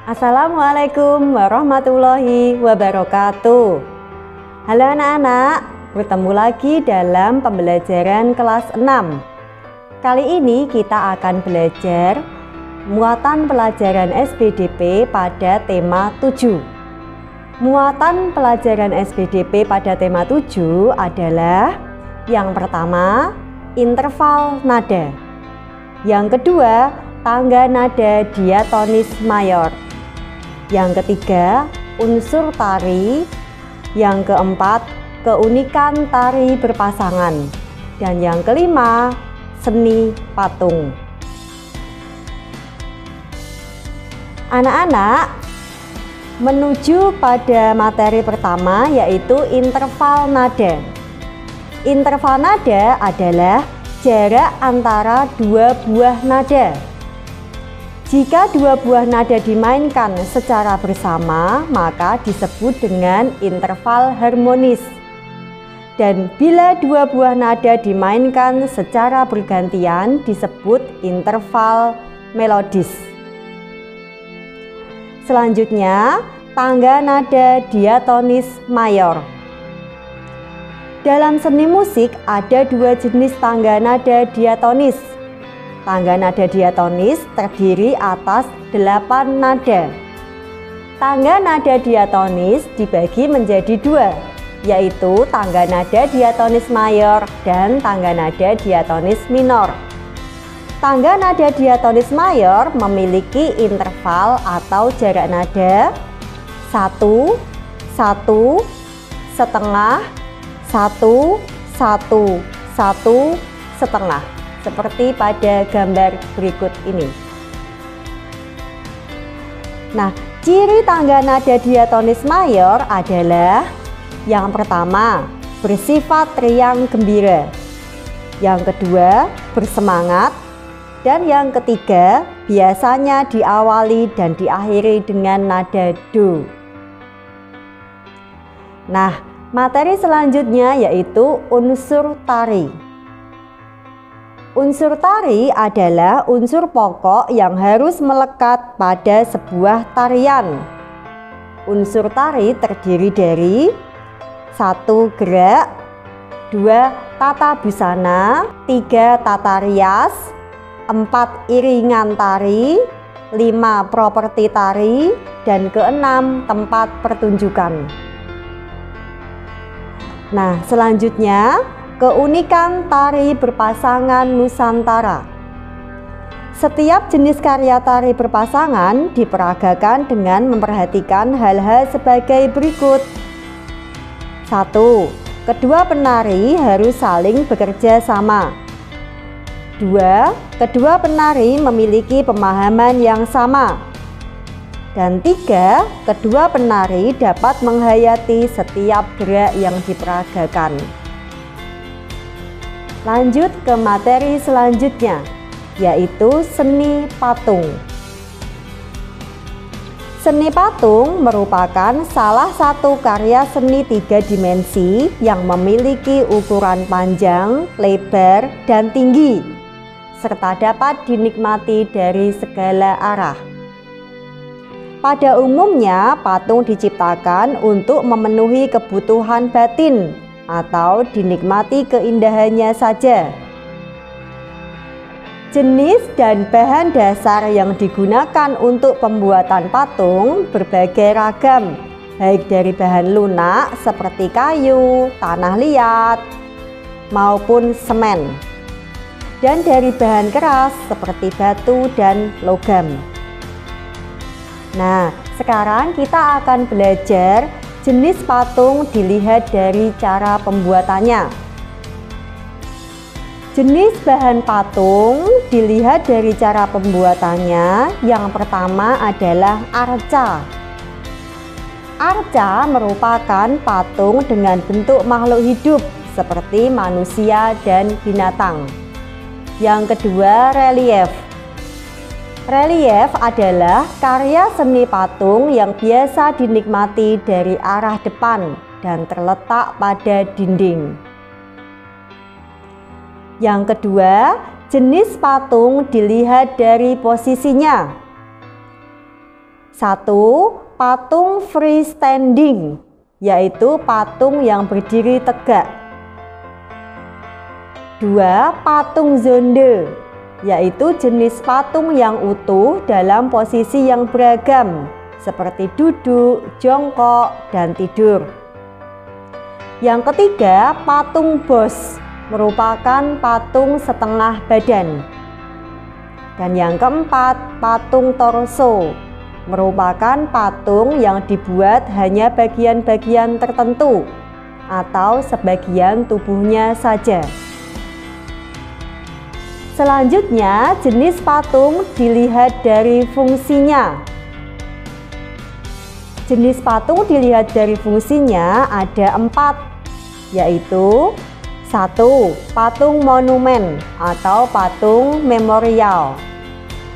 Assalamualaikum warahmatullahi wabarakatuh. Halo anak-anak, bertemu lagi dalam pembelajaran kelas 6. Kali ini kita akan belajar muatan pelajaran SBDP pada tema 7. Muatan pelajaran SBDP pada tema 7 adalah yang pertama, interval nada. Yang kedua, tangga nada diatonis mayor. Yang ketiga, unsur tari. Yang keempat, keunikan tari berpasangan. Dan yang kelima, seni patung. Anak-anak, menuju pada materi pertama yaitu interval nada. Interval nada adalah jarak antara dua buah nada. Jika dua buah nada dimainkan secara bersama, maka disebut dengan interval harmonis. Dan bila dua buah nada dimainkan secara bergantian, disebut interval melodis. Selanjutnya, tangga nada diatonis mayor. Dalam seni musik ada dua jenis tangga nada diatonis. Tangga nada diatonis terdiri atas 8 nada. Tangga nada diatonis dibagi menjadi dua, yaitu tangga nada diatonis mayor dan tangga nada diatonis minor. Tangga nada diatonis mayor memiliki interval atau jarak nada 1, 1, setengah, 1, 1, 1, setengah. Seperti pada gambar berikut ini. Nah, ciri tangga nada diatonis mayor adalah yang pertama, bersifat riang gembira. Yang kedua, bersemangat. Dan yang ketiga, biasanya diawali dan diakhiri dengan nada do. Nah, materi selanjutnya yaitu unsur tari. Unsur tari adalah unsur pokok yang harus melekat pada sebuah tarian. Unsur tari terdiri dari 1 gerak, 2 tata busana, 3 tata rias, 4 iringan tari, 5 properti tari, dan ke-6 tempat pertunjukan. Nah, selanjutnya keunikan tari berpasangan Nusantara. Setiap jenis karya tari berpasangan diperagakan dengan memperhatikan hal-hal sebagai berikut. 1. Kedua penari harus saling bekerja sama. 2. Kedua penari memiliki pemahaman yang sama. Dan 3. Kedua penari dapat menghayati setiap gerak yang diperagakan. Lanjut ke materi selanjutnya, yaitu seni patung. Seni patung merupakan salah satu karya seni 3 dimensi yang memiliki ukuran panjang, lebar, dan tinggi, serta dapat dinikmati dari segala arah. Pada umumnya, patung diciptakan untuk memenuhi kebutuhan batin atau dinikmati keindahannya saja. Jenis dan bahan dasar yang digunakan untuk pembuatan patung berbagai ragam, baik dari bahan lunak seperti kayu, tanah liat, maupun semen, dan dari bahan keras seperti batu dan logam. Nah, sekarang kita akan belajar jenis patung dilihat dari cara pembuatannya. Jenis bahan patung dilihat dari cara pembuatannya. Yang pertama adalah arca. Arca merupakan patung dengan bentuk makhluk hidup seperti manusia dan binatang. Yang kedua, relief. Relief adalah karya seni patung yang biasa dinikmati dari arah depan dan terletak pada dinding. Yang kedua, jenis patung dilihat dari posisinya. 1. Patung freestanding, yaitu patung yang berdiri tegak. 2. Patung zonde, yaitu jenis patung yang utuh dalam posisi yang beragam, seperti duduk, jongkok, dan tidur. Yang ketiga, patung bos, merupakan patung setengah badan. Dan yang keempat, patung torso, merupakan patung yang dibuat hanya bagian-bagian tertentu atau sebagian tubuhnya saja. Selanjutnya, jenis patung dilihat dari fungsinya. Jenis patung dilihat dari fungsinya ada 4, yaitu 1. Patung monumen atau patung memorial,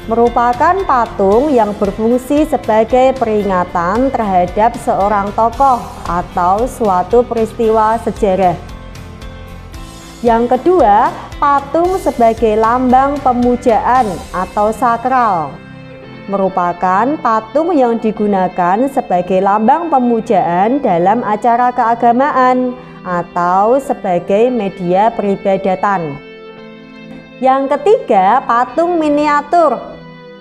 merupakan patung yang berfungsi sebagai peringatan terhadap seorang tokoh atau suatu peristiwa sejarah. Yang kedua, patung sebagai lambang pemujaan atau sakral, merupakan patung yang digunakan sebagai lambang pemujaan dalam acara keagamaan atau sebagai media peribadatan. Yang ketiga, patung miniatur,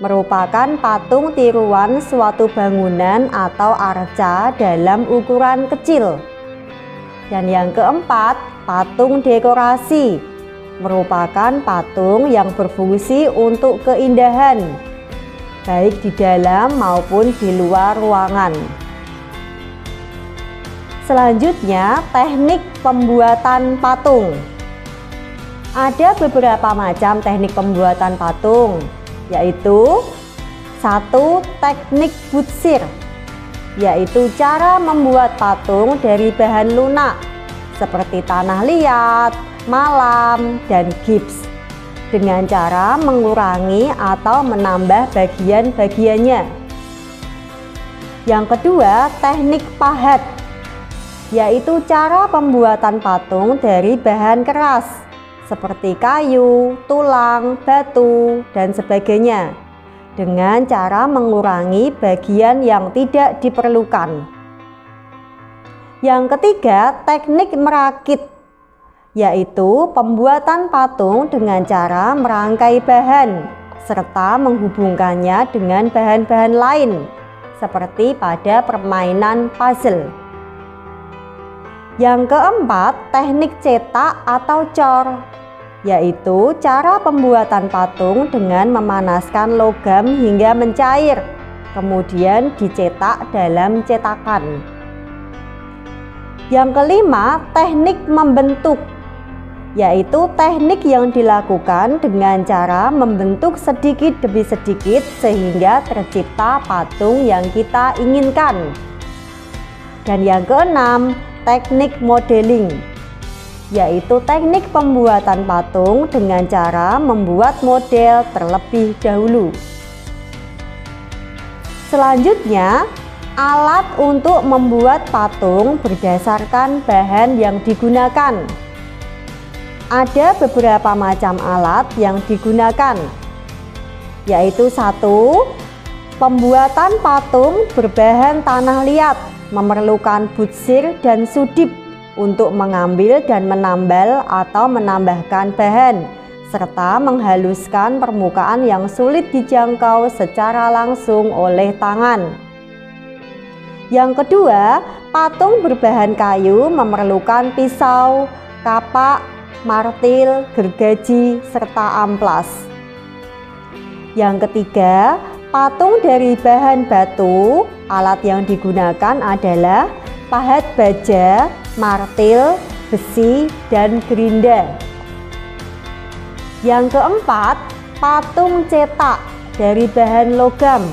merupakan patung tiruan suatu bangunan atau arca dalam ukuran kecil. Dan yang keempat, patung dekorasi, merupakan patung yang berfungsi untuk keindahan, baik di dalam maupun di luar ruangan. Selanjutnya, teknik pembuatan patung. Ada beberapa macam teknik pembuatan patung, yaitu 1. Teknik butsir, yaitu cara membuat patung dari bahan lunak seperti tanah liat, malam, dan gips, dengan cara mengurangi atau menambah bagian-bagiannya. Yang kedua, teknik pahat, yaitu cara pembuatan patung dari bahan keras seperti kayu, tulang, batu, dan sebagainya, dengan cara mengurangi bagian yang tidak diperlukan. Yang ketiga, teknik merakit, yaitu pembuatan patung dengan cara merangkai bahan serta menghubungkannya dengan bahan-bahan lain, seperti pada permainan puzzle. Yang keempat, teknik cetak atau cor, yaitu cara pembuatan patung dengan memanaskan logam hingga mencair, kemudian dicetak dalam cetakan. Yang kelima, teknik membentuk, yaitu teknik yang dilakukan dengan cara membentuk sedikit demi sedikit sehingga tercipta patung yang kita inginkan. Dan yang keenam, teknik modeling, yaitu teknik pembuatan patung dengan cara membuat model terlebih dahulu. Selanjutnya, alat untuk membuat patung berdasarkan bahan yang digunakan. Ada beberapa macam alat yang digunakan, yaitu 1. Pembuatan patung berbahan tanah liat memerlukan butsir dan sudip untuk mengambil dan menambal atau menambahkan bahan, serta menghaluskan permukaan yang sulit dijangkau secara langsung oleh tangan. Yang kedua, patung berbahan kayu memerlukan pisau, kapak, martil, gergaji, serta amplas. Yang ketiga, patung dari bahan batu, alat yang digunakan adalah pahat baja, martil, besi, dan gerinda. Yang keempat, patung cetak dari bahan logam.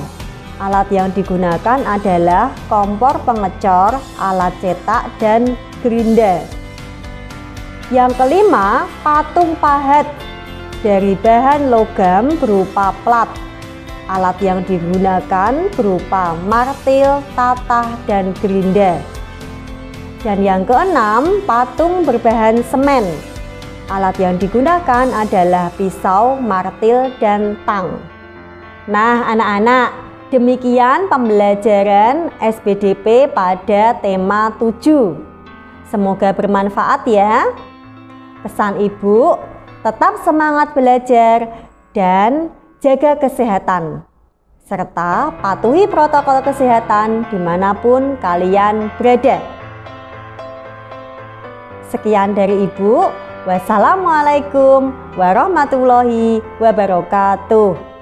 Alat yang digunakan adalah kompor pengecor, alat cetak, dan gerinda. Yang kelima, patung pahat dari bahan logam berupa plat. Alat yang digunakan berupa martil, tatah, dan gerinda. Dan yang keenam, patung berbahan semen. Alat yang digunakan adalah pisau, martil, dan tang. Nah, anak-anak, Demikian pembelajaran SBDP pada tema 7. Semoga bermanfaat ya. Pesan Ibu, tetap semangat belajar dan jaga kesehatan, serta patuhi protokol kesehatan dimanapun kalian berada. Sekian dari Ibu. Wassalamualaikum warahmatullahi wabarakatuh.